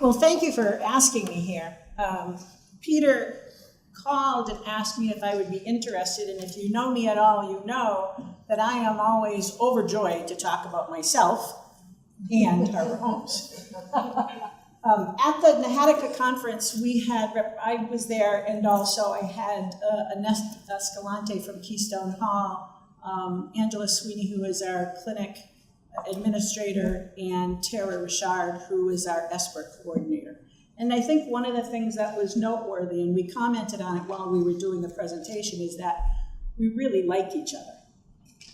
Well, thank you for asking me here. Peter called and asked me if I would be interested, and if you know me at all, you know that I am always overjoyed to talk about myself and Harbor Homes. At the Nahatica conference, I was there, and also I had Ernest Escalante from Keystone Hall, Angela Sweeney, who is our clinic administrator, and Tara Richard, who is our ESPER coordinator. And I think one of the things that was noteworthy, and we commented on it while we were doing the presentation, is that we really liked each other.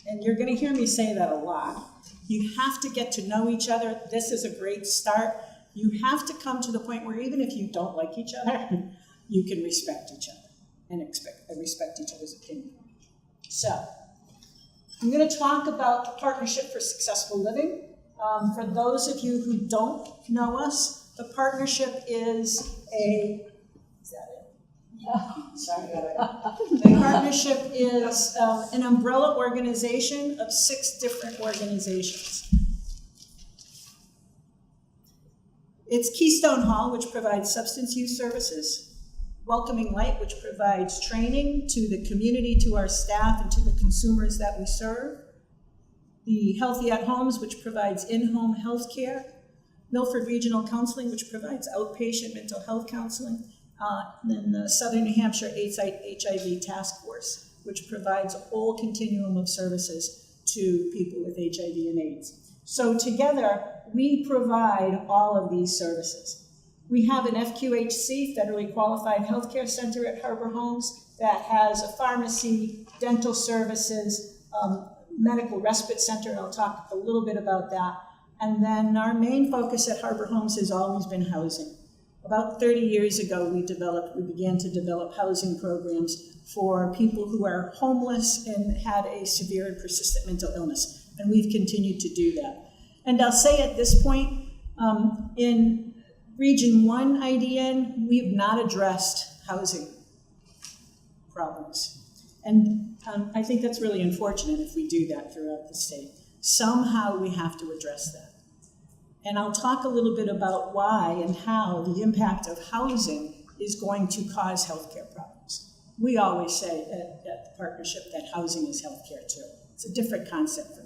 And you're going to hear me say that a lot. You have to get to know each other. This is a great start. You have to come to the point where even if you don't like each other, you can respect each other and respect each other's opinion. So I'm going to talk about the Partnership for Successful Living. For those of you who don't know us, the partnership is is that it? Yeah. Sorry about it. The partnership is an umbrella organization of 6 different organizations. It's Keystone Hall, which provides substance use services, Welcoming Light, which provides training to the community, to our staff, and to the consumers that we serve, the Healthy at Homes, which provides in-home health care, Milford Regional Counseling, which provides outpatient mental health counseling, and then the Southern New Hampshire HIV Task Force, which provides a whole continuum of services to people with HIV and AIDS. So together, we provide all of these services. We have an FQHC, Federally Qualified Healthcare Center at Harbor Homes, that has a pharmacy, dental services, medical respite center, and I'll talk a little bit about that. And then our main focus at Harbor Homes has always been housing. About 30 years ago, we began to develop housing programs for people who are homeless and had a severe and persistent mental illness, and we've continued to do that. And I'll say at this point, in Region 1 IDN, we've not addressed housing problems. And I think that's really unfortunate if we do that throughout the state. Somehow we have to address that. And I'll talk a little bit about why and how the impact of housing is going to cause healthcare problems. We always say at the partnership that housing is healthcare too. It's a different concept for me.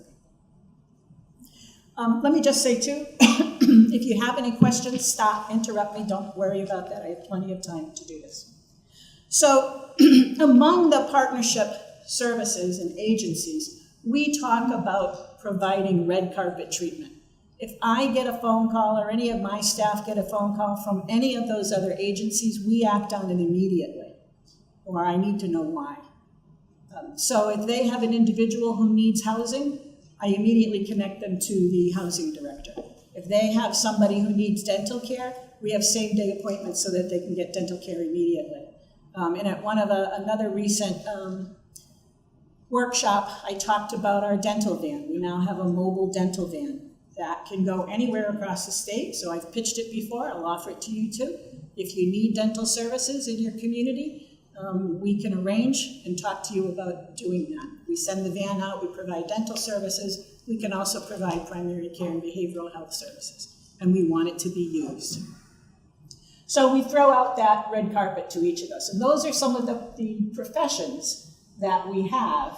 Let me just say too, if you have any questions, stop, interrupt me, don't worry about that. I have plenty of time to do this. So among the partnership services and agencies, we talk about providing red carpet treatment. If I get a phone call or any of my staff get a phone call from any of those other agencies, we act on it immediately, or I need to know why. So if they have an individual who needs housing, I immediately connect them to the housing director. If they have somebody who needs dental care, we have same-day appointments so that they can get dental care immediately. And at another recent workshop, I talked about our dental van. We now have a mobile dental van that can go anywhere across the state. So I've pitched it before, I'll offer it to you too. If you need dental services in your community, we can arrange and talk to you about doing that. We send the van out, we provide dental services. We can also provide primary care and behavioral health services, and we want it to be used. So we throw out that red carpet to each of us. And those are some of the professions that we have.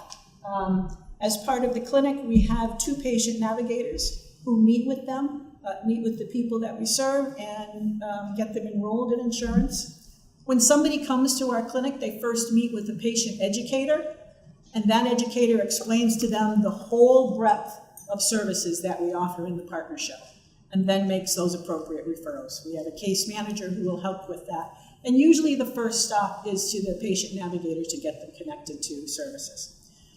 As part of the clinic, we have 2 patient navigators who meet with them, meet with the people that we serve, and get them enrolled in insurance. When somebody comes to our clinic, they first meet with a patient educator, and that educator explains to them the whole breadth of services that we offer in the partnership, and then makes those appropriate referrals. We have a case manager who will help with that. And usually the first stop is to the patient navigator to get them connected to services.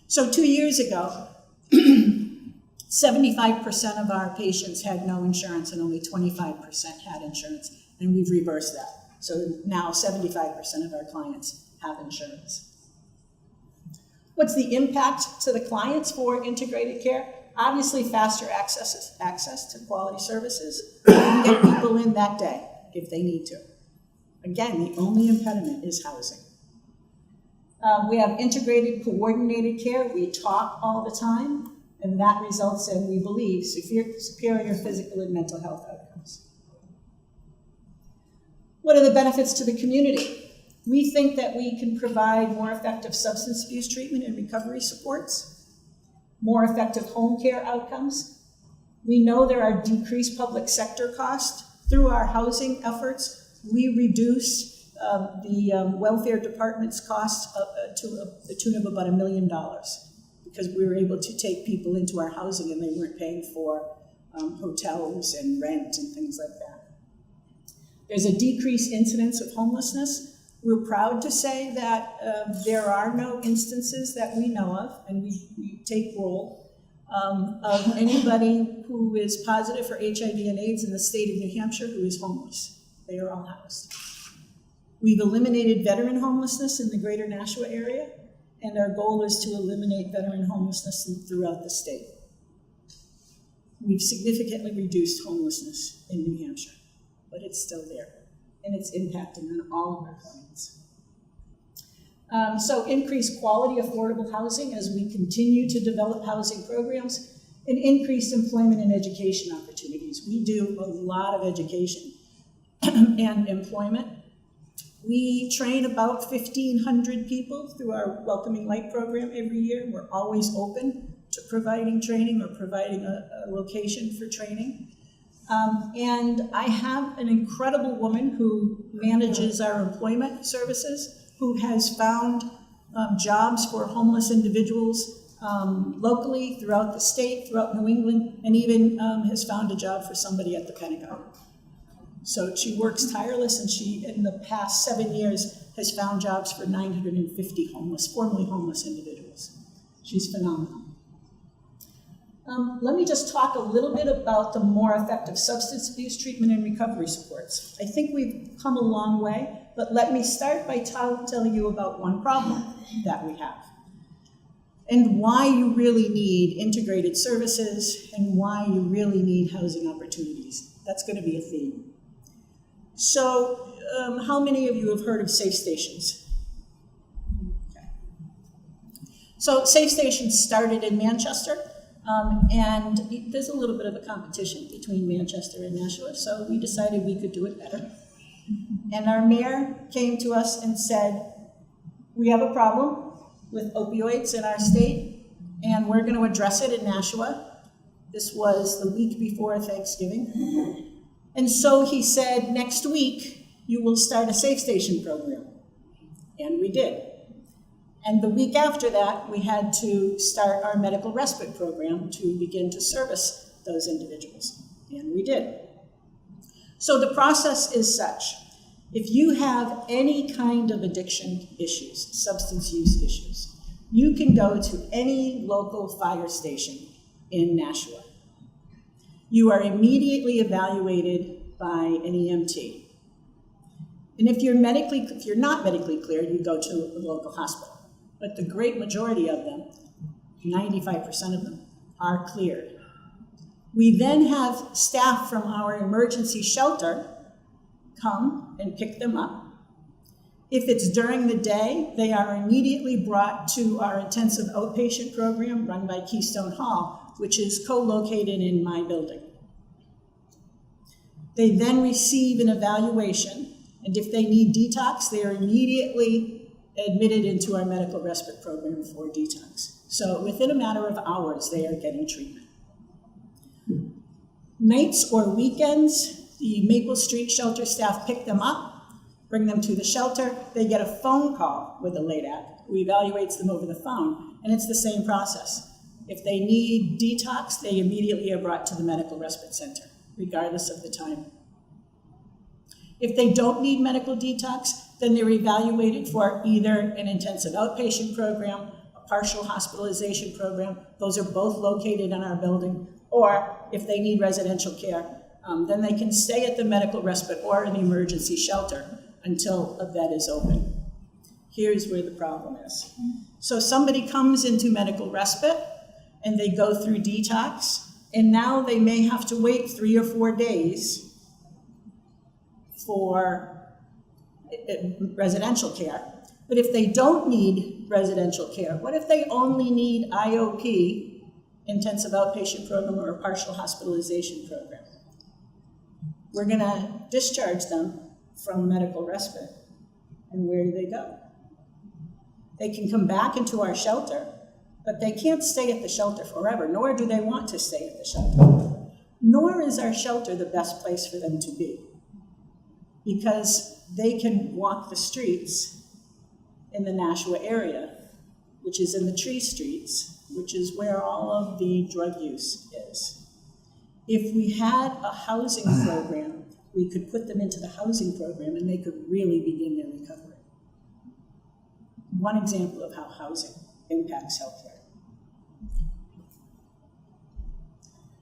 So 2 years ago, 75% of our patients had no insurance and only 25% had insurance, and we've reversed that. So now 75% of our clients have insurance. What's the impact to the clients for integrated care? Obviously, faster access to quality services. We can get people in that day if they need to. Again, the only impediment is housing. We have integrated, coordinated care. We talk all the time, and that results in, we believe, superior physical and mental health outcomes. What are the benefits to the community? We think that we can provide more effective substance abuse treatment and recovery supports, more effective home care outcomes. We know there are decreased public sector costs. Through our housing efforts, we reduce the welfare department's costs to the tune of about $1 million because we were able to take people into our housing and they weren't paying for hotels and rent and things like that. There's a decreased incidence of homelessness. We're proud to say that there are no instances that we know of, and we take roll, of anybody who is positive for HIV and AIDS in the state of New Hampshire who is homeless. They are all housed. We've eliminated veteran homelessness in the greater Nashua area, and our goal is to eliminate veteran homelessness throughout the state. We've significantly reduced homelessness in New Hampshire, but it's still there, and it's impacting on all of our clients. So increased quality, affordable housing as we continue to develop housing programs, and increased employment and education opportunities. We do a lot of education and employment. We train about 1,500 people through our Welcoming Light program every year. We're always open to providing training or providing a location for training. And I have an incredible woman who manages our employment services, who has found jobs for homeless individuals locally, throughout the state, throughout New England, and even has found a job for somebody at the Pentagon. So she works tireless, and she, in the past 7 years, has found jobs for 950 formerly homeless individuals. She's phenomenal. Let me just talk a little bit about the more effective substance abuse treatment and recovery supports. I think we've come a long way, but let me start by telling you about one problem that we have and why you really need integrated services and why you really need housing opportunities. That's going to be a theme. So, how many of you have heard of safe stations? Okay. So, safe stations started in Manchester. And there's a little bit of a competition between Manchester and Nashua, so we decided we could do it better. And our mayor came to us and said, we have a problem with opioids in our state, and we're going to address it in Nashua. This was the week before Thanksgiving. And so he said, next week, you will start a safe station program. And we did. And the week after that, we had to start our medical respite program to begin to service those individuals. And we did. So the process is such. If you have any kind of addiction issues, substance use issues, you can go to any local fire station in Nashua. You are immediately evaluated by an EMT. And if you're not medically cleared, you go to a local hospital. But the great majority of them, 95% of them, are cleared. We then have staff from our emergency shelter come and pick them up. If it's during the day, they are immediately brought to our intensive outpatient program run by Keystone Hall, which is co-located in my building. They then receive an evaluation, and if they need detox, they are immediately admitted into our medical respite program for detox. So within a matter of hours, they are getting treatment. Nights or weekends, the Maple Street shelter staff pick them up, bring them to the shelter. They get a phone call with a LADAC who evaluates them over the phone, and it's the same process. If they need detox, they immediately are brought to the medical respite center, regardless of the time. If they don't need medical detox, then they're evaluated for either an intensive outpatient program, a partial hospitalization program. Those are both located in our building. Or if they need residential care, then they can stay at the medical respite or in the emergency shelter until a bed is open. Here's where the problem is. So somebody comes into medical respite and they go through detox, and now they may have to wait 3 or 4 days for residential care. But if they don't need residential care, what if they only need IOP, intensive outpatient program, or a partial hospitalization program? We're going to discharge them from medical respite. And where do they go? They can come back into our shelter, but they can't stay at the shelter forever, nor do they want to stay at the shelter. Nor is our shelter the best place for them to be, because they can walk the streets in the Nashua area, which is in the tree streets, which is where all of the drug use is. If we had a housing program, we could put them into the housing program and they could really begin their recovery. One example of how housing impacts healthcare.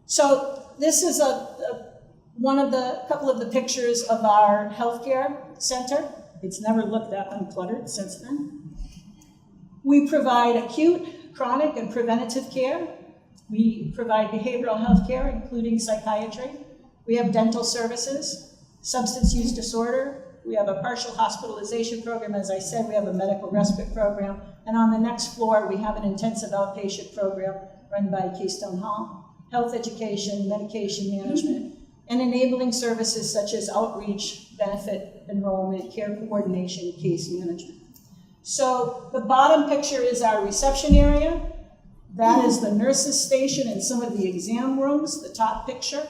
So this is couple of the pictures of our healthcare center. It's never looked that uncluttered since then. We provide acute, chronic, and preventative care. We provide behavioral health care, including psychiatry. We have dental services, substance use disorder. We have a partial hospitalization program. As I said, we have a medical respite program. And on the next floor, we have an intensive outpatient program run by Keystone Hall. Health education, medication management, and enabling services such as outreach, benefit enrollment, care coordination, case management. So the bottom picture is our reception area. That is the nurses' station and some of the exam rooms, the top picture.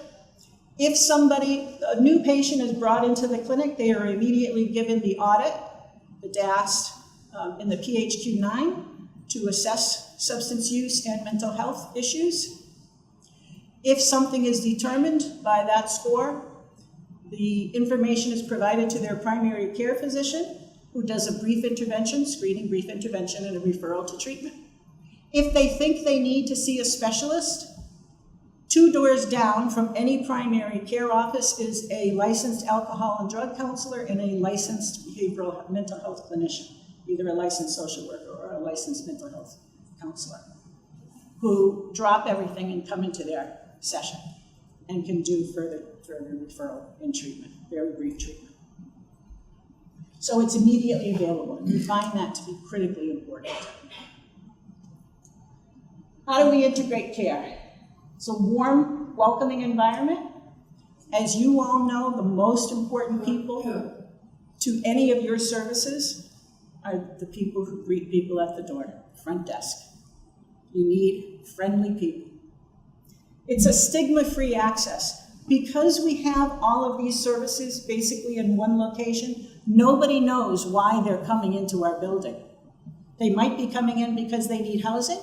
If a new patient is brought into the clinic, they are immediately given the audit, the DAST, and the PHQ-9 to assess substance use and mental health issues. If something is determined by that score, the information is provided to their primary care physician, who does a brief intervention, screening, brief intervention, and a referral to treatment. If they think they need to see a specialist, 2 doors down from any primary care office is a licensed alcohol and drug counselor and a licensed behavioral mental health clinician, either a licensed social worker or a licensed mental health counselor, who drop everything and come into their session and can do further referral and treatment, very brief treatment. So it's immediately available, and we find that to be critically important. How do we integrate care? It's a warm, welcoming environment. As you all know, the most important people to any of your services are the people who greet people at the door, front desk. You need friendly people. It's a stigma-free access. Because we have all of these services basically in one location, nobody knows why they're coming into our building. They might be coming in because they need housing.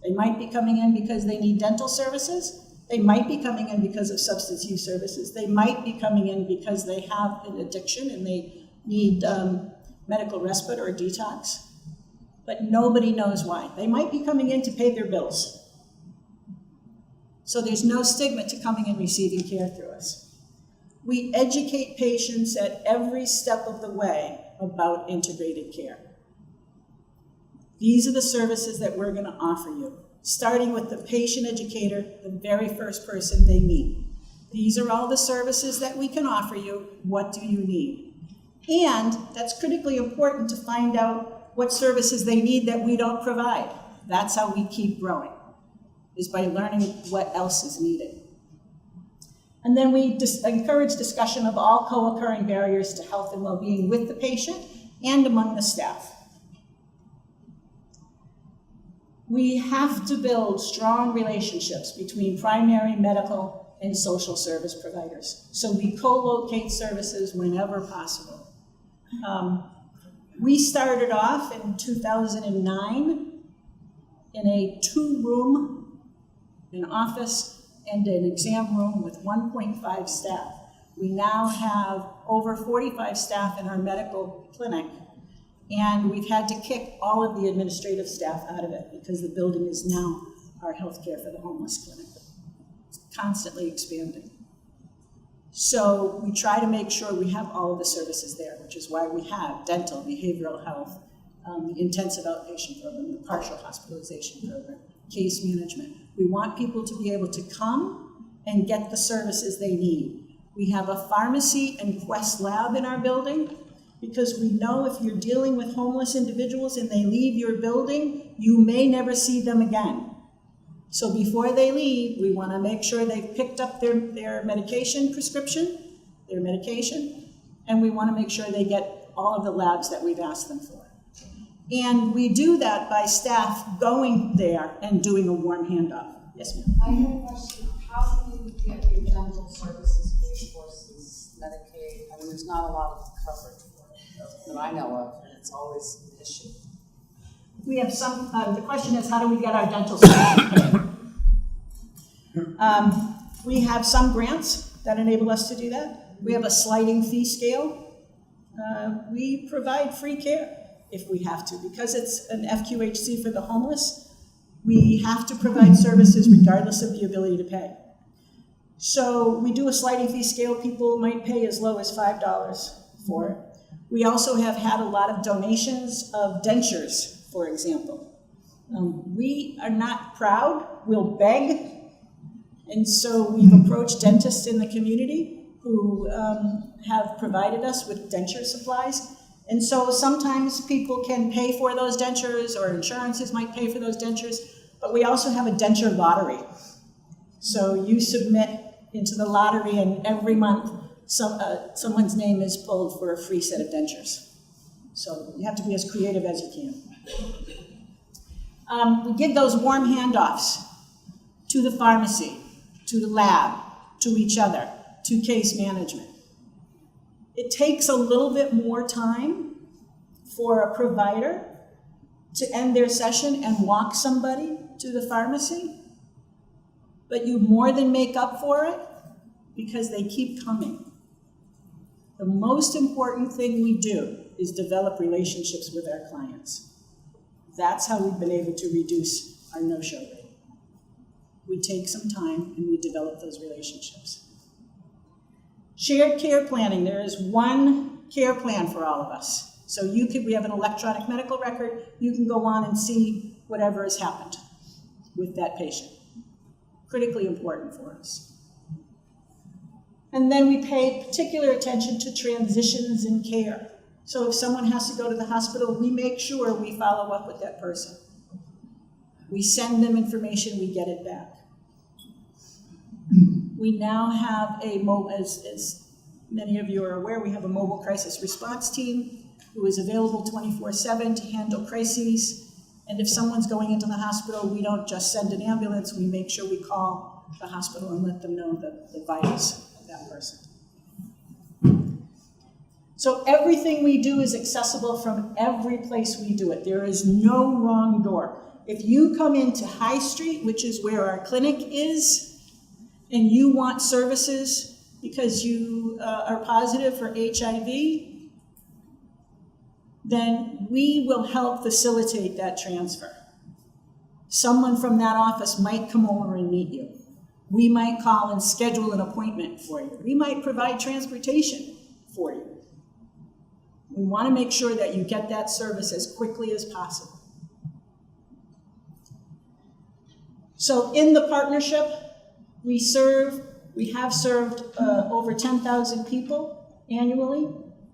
They might be coming in because they need dental services. They might be coming in because of substance use services. They might be coming in because they have an addiction and they need medical respite or detox. But nobody knows why. They might be coming in to pay their bills. So there's no stigma to coming and receiving care through us. We educate patients at every step of the way about integrated care. These are the services that we're going to offer you, starting with the patient educator, the very first person they meet. These are all the services that we can offer you. What do you need? And that's critically important to find out what services they need that we don't provide. That's how we keep growing, is by learning what else is needed. And then we encourage discussion of all co-occurring barriers to health and well-being with the patient and among the staff. We have to build strong relationships between primary, medical, and social service providers. So we co-locate services whenever possible. We started off in 2009 in a 2-room, an office and an exam room with 1.5 staff. We now have over 45 staff in our medical clinic, and we've had to kick all of the administrative staff out of it because the building is now our healthcare for the homeless clinic. It's constantly expanding. So we try to make sure we have all of the services there, which is why we have dental, behavioral health, the intensive outpatient program, the partial hospitalization program, case management. We want people to be able to come and get the services they need. We have a pharmacy and Quest lab in our building because we know if you're dealing with homeless individuals and they leave your building, you may never see them again. So before they leave, we want to make sure they've picked up their medication prescription, their medication, and we want to make sure they get all of the labs that we've asked them for. And we do that by staff going there and doing a warm handoff. Yes, ma'am? I have a question. How do you get your dental services paid for since Medicaid? I mean, there's not a lot of coverage for it that I know of, and it's always an issue. We have some, the question is, how do we get our dental services paid? We have some grants that enable us to do that. We have a sliding fee scale. We provide free care if we have to. Because it's an FQHC for the homeless, we have to provide services regardless of the ability to pay. So we do a sliding fee scale. People might pay as low as $5 for it. We also have had a lot of donations of dentures, for example. We are not proud, we'll beg, and so we've approached dentists in the community who have provided us with denture supplies. And so sometimes people can pay for those dentures, or insurances might pay for those dentures, but we also have a denture lottery. So you submit into the lottery, and every month someone's name is pulled for a free set of dentures. So you have to be as creative as you can. We give those warm handoffs to the pharmacy, to the lab, to each other, to case management. It takes a little bit more time for a provider to end their session and walk somebody to the pharmacy, but you more than make up for it because they keep coming. The most important thing we do is develop relationships with our clients. That's how we've been able to reduce our no-show rate. We take some time and we develop those relationships. Shared care planning, there is one care plan for all of us. So we have an electronic medical record, you can go on and see whatever has happened with that patient. Critically important for us. And then we pay particular attention to transitions in care. So if someone has to go to the hospital, we make sure we follow up with that person. We send them information, we get it back. We now have as many of you are aware, we have a mobile crisis response team who is available 24/7 to handle crises. And if someone's going into the hospital, we don't just send an ambulance, we make sure we call the hospital and let them know the vitals of that person. So everything we do is accessible from every place we do it. There is no wrong door. If you come into High Street, which is where our clinic is, and you want services because you are positive for HIV, then we will help facilitate that transfer. Someone from that office might come over and meet you. We might call and schedule an appointment for you. We might provide transportation for you. We want to make sure that you get that service as quickly as possible. So in the partnership, we have served over 10,000 people annually.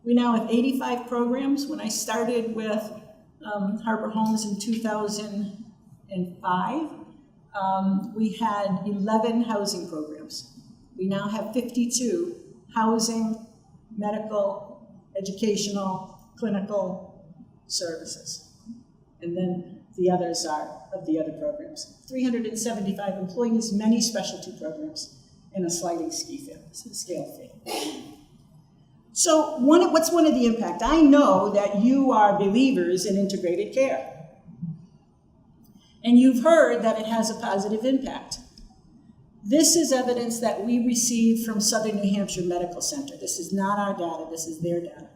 We now have 85 programs. When I started with Harbor Homes in 2005, we had 11 housing programs. We now have 52 housing, medical, educational, clinical services. And then the others are of the other programs. 375 employees, many specialty programs, and a sliding scale fee. So what's one of the impact? I know that you are believers in integrated care. And you've heard that it has a positive impact. This is evidence that we received from Southern New Hampshire Medical Center. This is not our data, this is their data.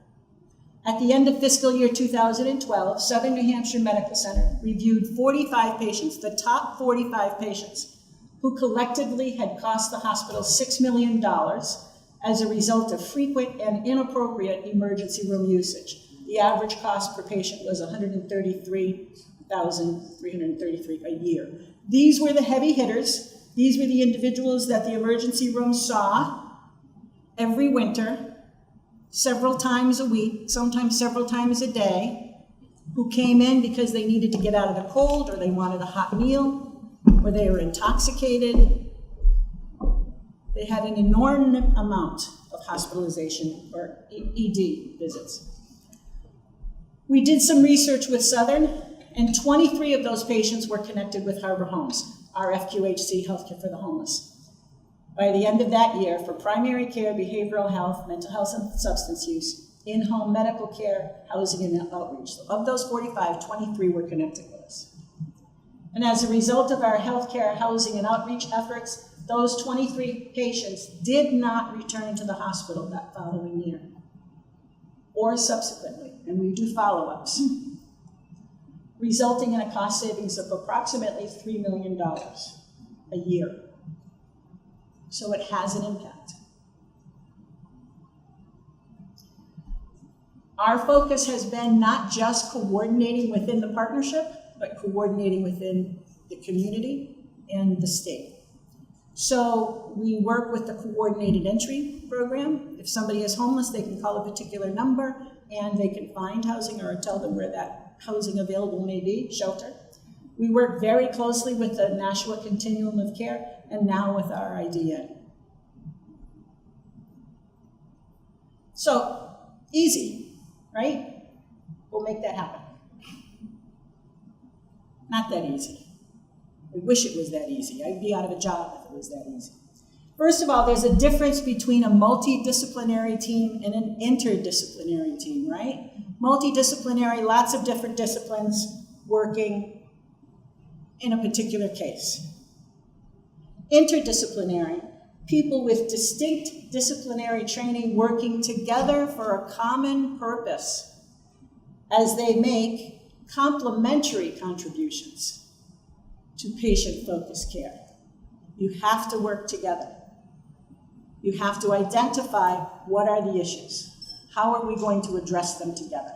At the end of fiscal year 2012, Southern New Hampshire Medical Center reviewed 45 patients, the top 45 patients, who collectively had cost the hospital $6 million as a result of frequent and inappropriate emergency room usage. The average cost per patient was $133,333 a year. These were the heavy hitters. These were the individuals that the emergency room saw every winter, several times a week, sometimes several times a day, who came in because they needed to get out of the cold, or they wanted a hot meal, or they were intoxicated. They had an inordinate amount of of hospitalization or ED visits. We did some research with Southern, and 23 of those patients were connected with Harbor Homes, our FQHC Healthcare for the Homeless. By the end of that year, for primary care, behavioral health, mental health and substance use, in-home medical care, housing and outreach. So of those 45, 23 were connected with us. And as a result of our healthcare, housing and outreach efforts, those 23 patients did not return to the hospital that following year or subsequently, and we do follow-ups, resulting in a cost savings of approximately $3 million a year. So it has an impact. Our focus has been not just coordinating within the partnership, but coordinating within the community and the state. So we work with the coordinated entry program. If somebody is homeless, they can call a particular number and they can find housing or tell them where that housing available may be, shelter. We work very closely with the Nashua Continuum of Care and now with our IDN. So, easy, right? We'll make that happen. Not that easy. I wish it was that easy. I'd be out of a job if it was that easy. First of all, there's a difference between a multidisciplinary team and an interdisciplinary team, right? Multidisciplinary, lots of different disciplines working in a particular case. Interdisciplinary, people with distinct disciplinary training working together for a common purpose as they make complementary contributions to patient-focused care. You have to work together. You have to identify what are the issues. How are we going to address them together?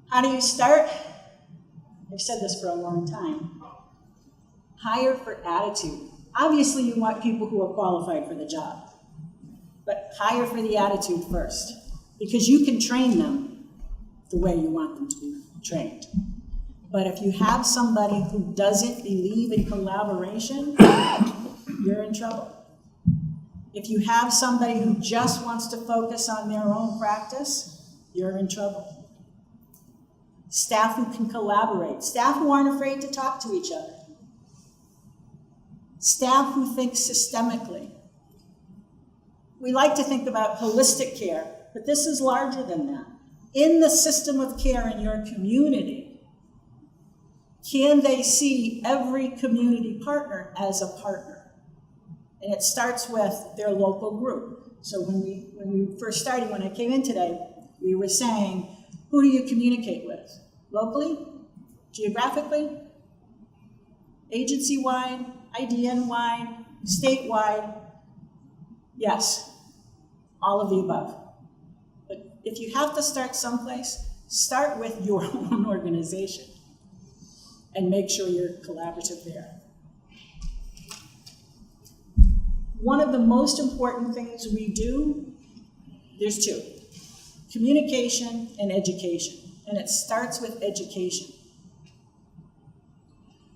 How do you start? I've said this for a long time. Hire for attitude. Obviously, you want people who are qualified for the job, but hire for the attitude first, because you can train them the way you want them to be trained. But if you have somebody who doesn't believe in collaboration, you're in trouble. If you have somebody who just wants to focus on their own practice, you're in trouble. Staff who can collaborate, staff who aren't afraid to talk to each other, staff who think systemically. We like to think about holistic care, but this is larger than that. In the system of care in your community, can they see every community partner as a partner? And it starts with their local group. So when we first started, when I came in today, we were saying, who do you communicate with? Locally? Geographically? Agency-wide? IDN-wide? Statewide? Yes, all of the above. But if you have to start someplace, start with your own organization and make sure you're collaborative there. One of the most important things we do, there's two, communication and education, and it starts with education.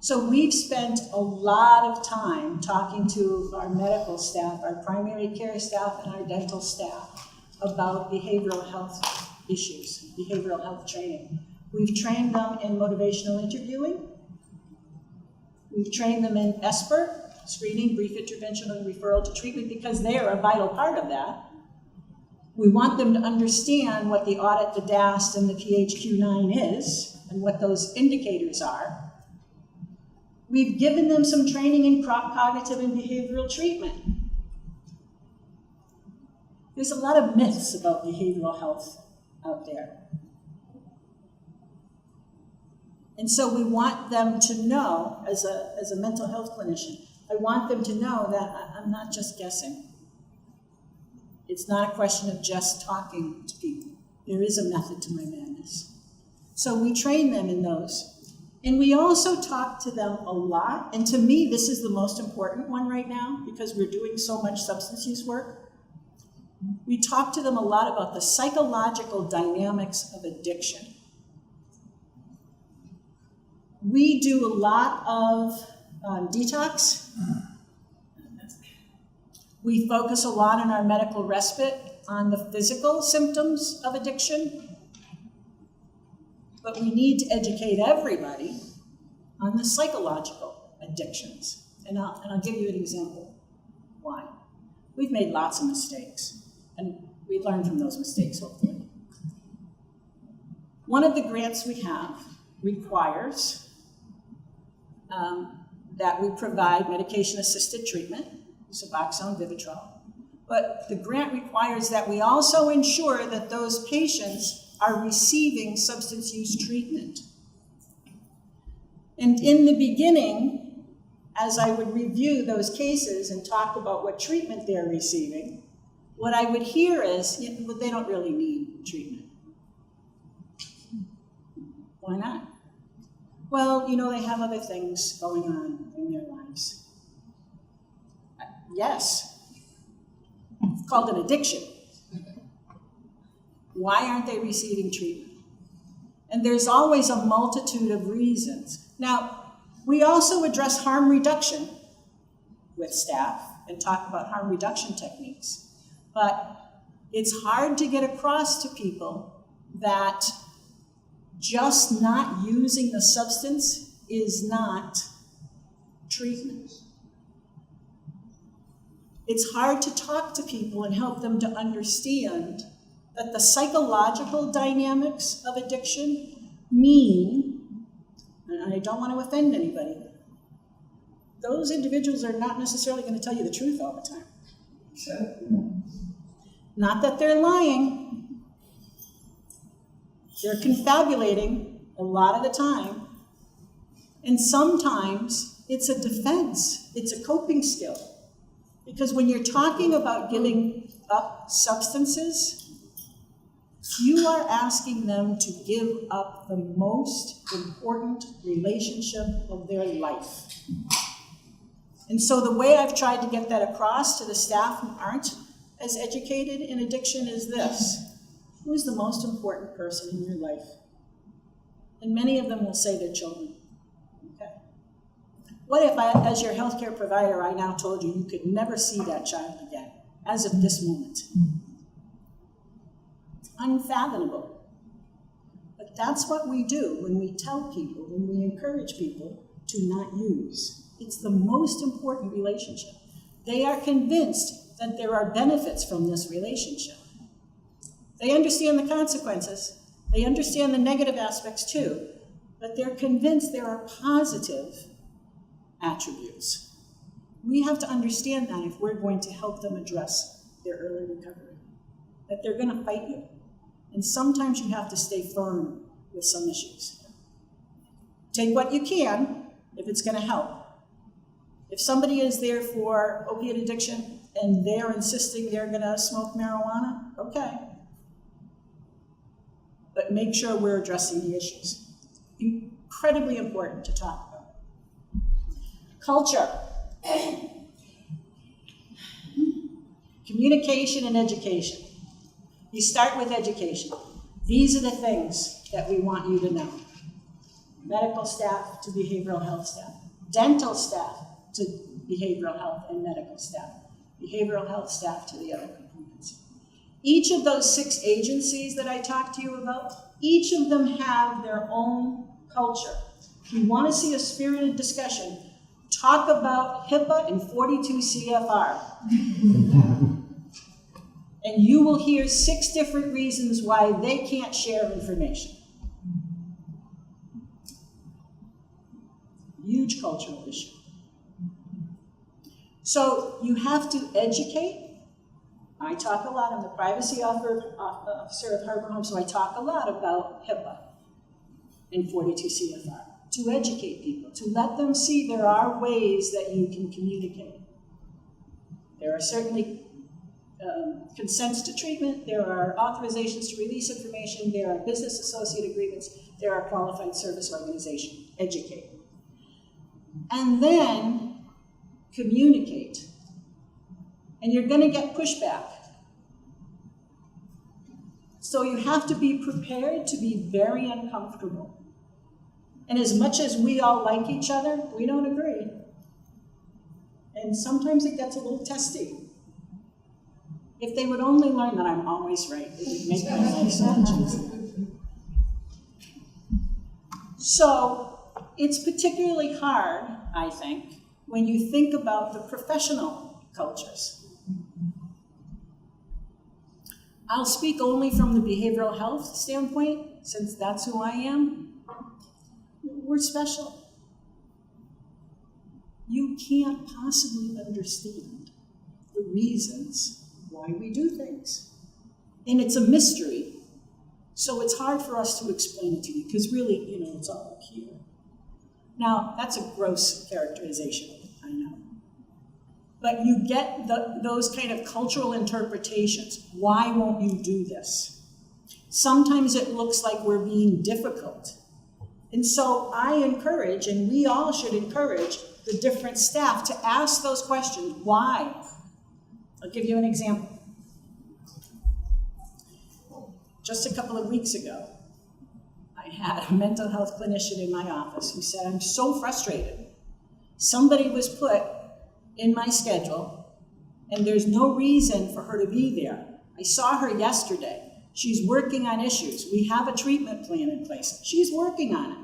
So we've spent a lot of time talking to our medical staff, our primary care staff, and our dental staff about behavioral health issues, behavioral health training. We've trained them in motivational interviewing. We've trained them in SBIRT, screening, brief intervention, and referral to treatment, because they are a vital part of that. We want them to understand what the audit, the DAST, and the PHQ-9 is, and what those indicators are. We've given them some training in cognitive and behavioral treatment. There's a lot of myths about behavioral health out there. And so we want them to know, as a mental health clinician, I want them to know that I'm not just guessing. It's not a question of just talking to people. There is a method to my madness. So we train them in those. And we also talk to them a lot, and to me, this is the most important one right now, because we're doing so much substance use work. We talk to them a lot about the psychological dynamics of addiction. We do a lot of detox. We focus a lot in our medical respite on the physical symptoms of addiction, but we need to educate everybody on the psychological addictions. And I'll give you an example why. We've made lots of mistakes, and we learn from those mistakes, hopefully. One of the grants we have requires that we provide medication-assisted treatment, Suboxone, Vivitrol. But the grant requires that we also ensure that those patients are receiving substance use treatment. And in the beginning, as I would review those cases and talk about what treatment they're receiving, what I would hear is, well, they don't really need treatment. Why not? Well, they have other things going on in their lives. Yes, it's called an addiction. Why aren't they receiving treatment? And there's always a multitude of reasons. Now, we also address harm reduction with staff and talk about harm reduction techniques. But it's hard to get across to people that just not using the substance is not treatment. It's hard to talk to people and help them to understand that the psychological dynamics of addiction mean, and I don't want to offend anybody, those individuals are not necessarily going to tell you the truth all the time. Not that they're lying. They're confabulating a lot of the time. And sometimes it's a defense. It's a coping skill. Because when you're talking about giving up substances, you are asking them to give up the most important relationship of their life. And so the way I've tried to get that across to the staff who aren't as educated in addiction is this. Who's the most important person in your life? And many of them will say their children. Okay. What if I, as your healthcare provider, I now told you could never see that child again, as of this moment? It's unfathomable. But that's what we do when we tell people, when we encourage people to not use. It's the most important relationship. They are convinced that there are benefits from this relationship. They understand the consequences. They understand the negative aspects too, but they're convinced there are positive attributes. We have to understand that if we're going to help them address their early recovery, that they're going to fight you. And sometimes you have to stay firm with some issues. Take what you can if it's going to help. If somebody is there for opiate addiction and they're insisting they're going to smoke marijuana, okay. But make sure we're addressing the issues. Incredibly important to talk about. Culture. Communication and education. You start with education. These are the things that we want you to know. Medical staff to behavioral health staff. Dental staff to behavioral health and medical staff. Behavioral health staff to the other components. Each of those 6 agencies that I talked to you about, each of them have their own culture. If you want to see a spirited discussion, talk about HIPAA and 42 CFR. And you will hear 6 different reasons why they can't share information. Huge cultural issue. So you have to educate. I talk a lot, I'm the privacy officer of Harbor Home, so I talk a lot about HIPAA and 42 CFR, to educate people, to let them see there are ways that you can communicate. There are certainly consents to treatment, there are authorizations to release information, there are business associate agreements, there are qualified service organization. Educate. And then communicate. And you're going to get pushback. So you have to be prepared to be very uncomfortable. And as much as we all like each other, we don't agree. And sometimes it gets a little testy. If they would only learn that I'm always right, it would make my life so much easier. So it's particularly hard, I think, when you think about the professional cultures. I'll speak only from the behavioral health standpoint, since that's who I am. We're special. You can't possibly understand the reasons why we do things. And it's a mystery, so it's hard for us to explain it to you, because really, it's all up here. Now, that's a gross characterization, I know. But you get those kind of cultural interpretations. Why won't you do this? Sometimes it looks like we're being difficult. And so I encourage, and we all should encourage, the different staff to ask those questions. Why? I'll give you an example. Just a couple of weeks ago, I had a mental health clinician in my office who said, I'm so frustrated. Somebody was put in my schedule, and there's no reason for her to be there. I saw her yesterday. She's working on issues. We have a treatment plan in place. She's working on it.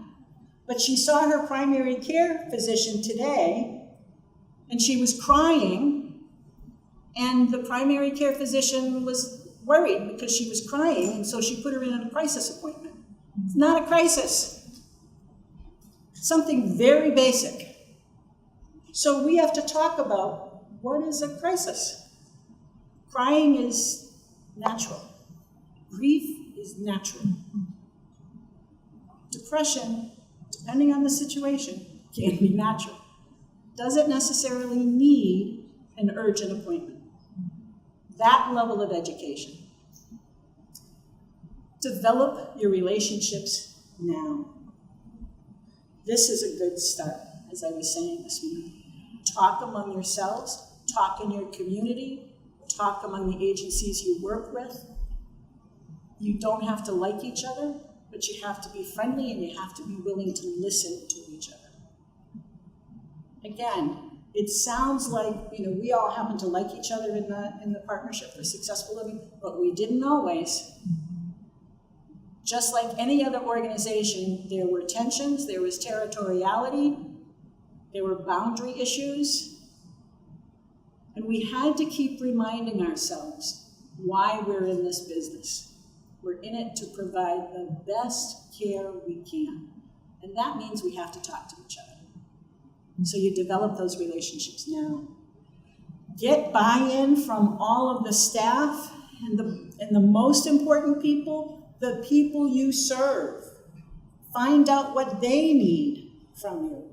But she saw her primary care physician today, and she was crying, and the primary care physician was worried because she was crying, and so she put her in a crisis appointment. It's not a crisis. It's something very basic. So we have to talk about what is a crisis. Crying is natural. Grief is natural. Depression, depending on the situation, can be natural. Doesn't necessarily need an urgent appointment. That level of education. Develop your relationships now. This is a good start, as I was saying this morning. Talk among yourselves, talk in your community, talk among the agencies you work with. You don't have to like each other, but you have to be friendly and you have to be willing to listen to each other. Again, it sounds like we all happen to like each other in the Partnership for Successful Living, but we didn't always. Just like any other organization, there were tensions, there was territoriality, there were boundary issues, and we had to keep reminding ourselves why we're in this business. We're in it to provide the best care we can, and that means we have to talk to each other. So you develop those relationships now. Get buy-in from all of the staff and the most important people, the people you serve. Find out what they need from you.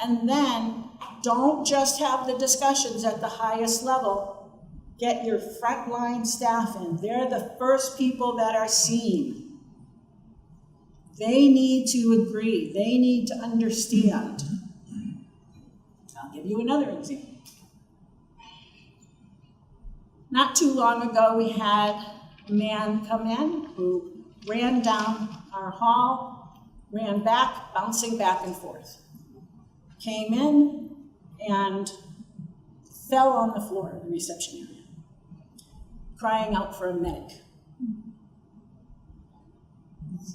And then don't just have the discussions at the highest level. Get your frontline staff in. They're the first people that are seen. They need to agree. They need to understand. I'll give you another example. Not too long ago, we had a man come in who ran down our hall, ran back, bouncing back and forth. Came in and fell on the floor in the reception area, crying out for a medic.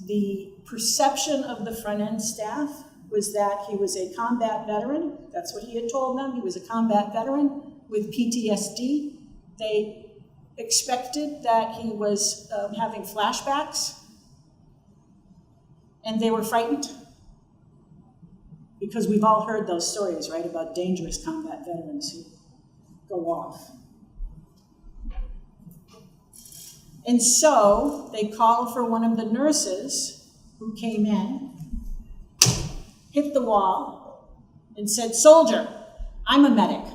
The perception of the front-end staff was that he was a combat veteran. That's what he had told them. He was a combat veteran with PTSD. They expected that he was having flashbacks, and they were frightened. Because we've all heard those stories, right, about dangerous combat veterans who go off. And so they called for one of the nurses who came in, hit the wall, and said, "Soldier, I'm a medic,"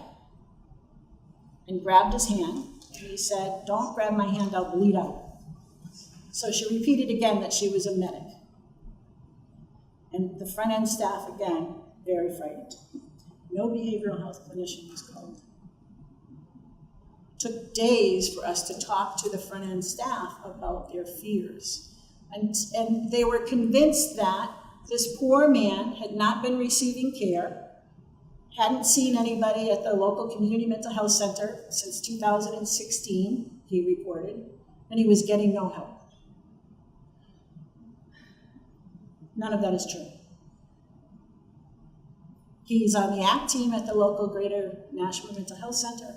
and grabbed his hand. And he said, "Don't grab my hand, I'll bleed out." So she repeated again that she was a medic. And the front-end staff, again, very frightened. No behavioral health clinician was called. It took days for us to talk to the front-end staff about their fears. And they were convinced that this poor man had not been receiving care, Hadn't seen anybody at the local community mental health center since 2016, he reported, and he was getting no help. None of that is true. He's on the ACT team at the local Greater Nashua Mental Health Center.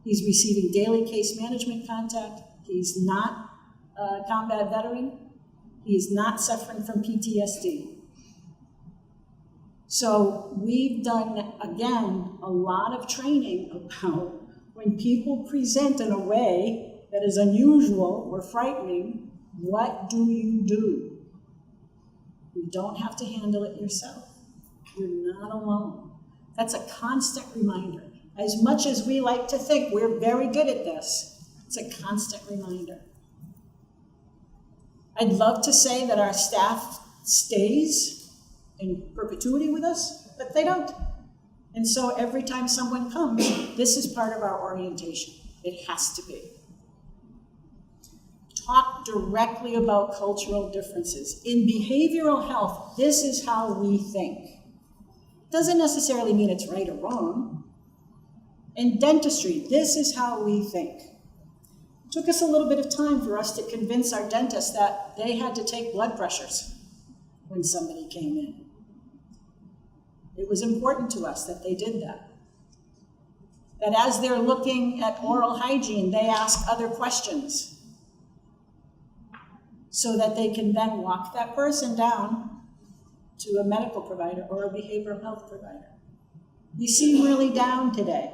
He's receiving daily case management contact. He's not a combat veteran. He's not suffering from PTSD. So we've done, again, a lot of training about when people present in a way that is unusual or frightening, what do you do? You don't have to handle it yourself. You're not alone. That's a constant reminder. As much as we like to think we're very good at this, it's a constant reminder. I'd love to say that our staff stays in perpetuity with us, but they don't. And so every time someone comes, this is part of our orientation. It has to be. Talk directly about cultural differences. In behavioral health, this is how we think. Doesn't necessarily mean it's right or wrong. In dentistry, this is how we think. It took us a little bit of time for us to convince our dentists that they had to take blood pressures when somebody came in. It was important to us that they did that. That as they're looking at oral hygiene, they ask other questions so that they can then walk that person down to a medical provider or a behavioral health provider. You seem really down today.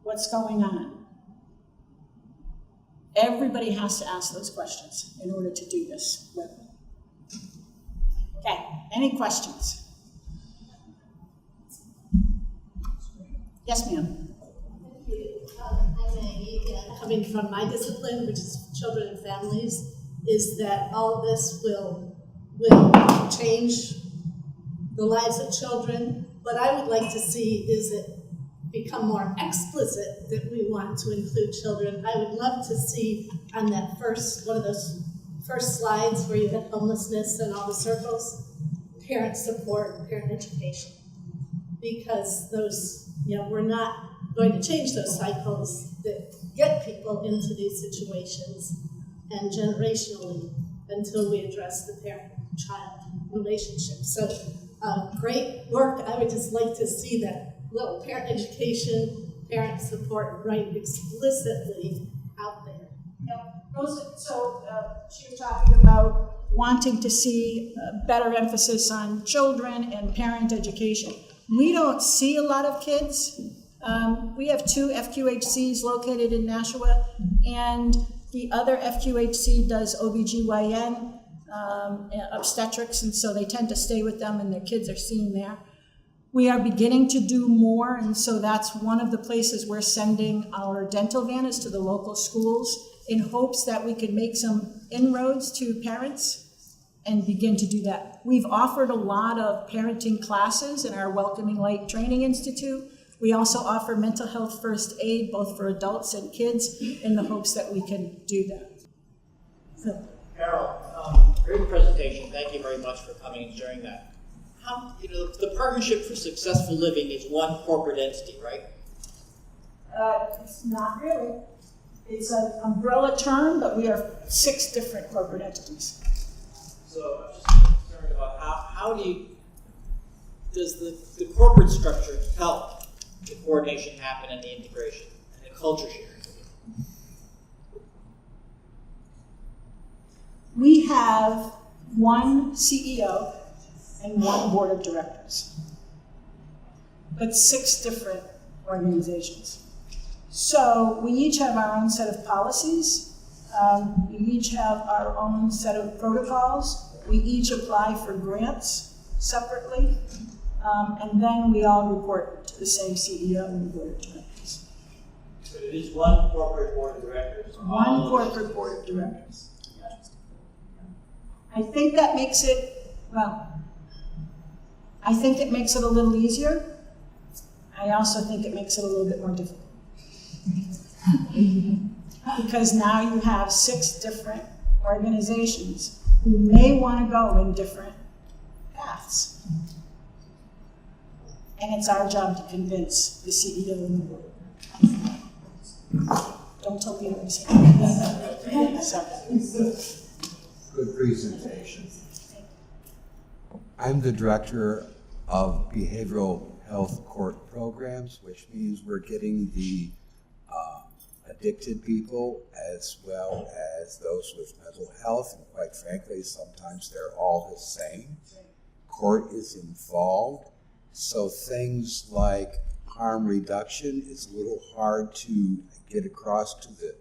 What's going on? Everybody has to ask those questions in order to do this with them. Okay, any questions? Yes, ma'am. Thank you. I'm Maggie. Coming from my discipline, which is children and families, is that all this will change the lives of children. What I would like to see is it become more explicit that we want to include children. I would love to see on that one of those first slides where you had homelessness and all the circles, parent support, parent education. Because those, we're not going to change those cycles that get people into these situations and generationally until we address the parent-child relationship. So great work. I would just like to see that little parent education, parent support right explicitly out there. So she was talking about wanting to see a better emphasis on children and parent education. We don't see a lot of kids. We have 2 FQHCs located in Nashua, and the other FQHC does OBGYN, obstetrics, and so they tend to stay with them and their kids are seen there. We are beginning to do more, and so that's one of the places we're sending our dental van is to the local schools in hopes that we could make some inroads to parents and begin to do that. We've offered a lot of parenting classes in our Welcoming Light Training Institute. We also offer mental health first aid, both for adults and kids, in the hopes that we can do that. So. Carol, great presentation. Thank you very much for coming and sharing that. The Partnership for Successful Living is one corporate entity, right? It's not really. It's an umbrella term, but we are 6 different corporate entities. So I'm just concerned about how does the corporate structure help the coordination happen and the integration and the culture sharing? We have 1 CEO and 1 board of directors, but 6 different organizations. So we each have our own set of policies. We each have our own set of protocols. We each apply for grants separately. And then we all report to the same CEO and board of directors. So it is one corporate board of directors? One corporate board of directors. I think that makes it, I think it makes it a little easier. I also think it makes it a little bit more difficult. Because now you have 6 different organizations who may want to go in different paths. And it's our job to convince the CEO and the board. Don't tell Peter I'm saying. Sorry. Good presentation. I'm the director of behavioral health court programs, which means we're getting the addicted people as well as those with mental health, and quite frankly, sometimes they're all the same. Court is involved, so things like harm reduction is a little hard to get across to the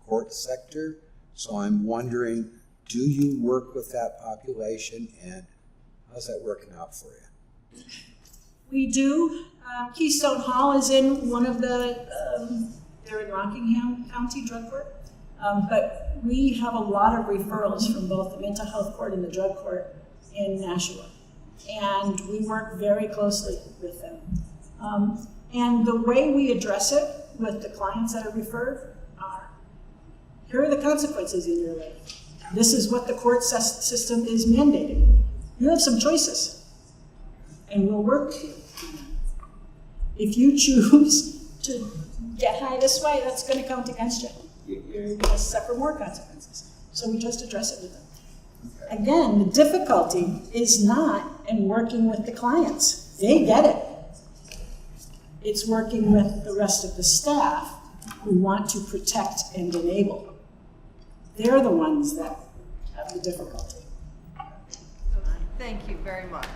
court sector. So I'm wondering, do you work with that population, and how's that working out for you? We do. Keystone Hall is in one of the, they're in Rockingham County Drug Court. But we have a lot of referrals from both the mental health court and the drug court in Nashua. And we work very closely with them. And the way we address it with the clients that are referred are, here are the consequences in your life. This is what the court system is mandating. You have some choices, and we'll work with you. If you choose to get high this way, that's going to count against you. You're going to suffer more consequences. So we just address it with them. Again, the difficulty is not in working with the clients. They get it. It's working with the rest of the staff who want to protect and enable. They're the ones that have the difficulty. Thank you very much.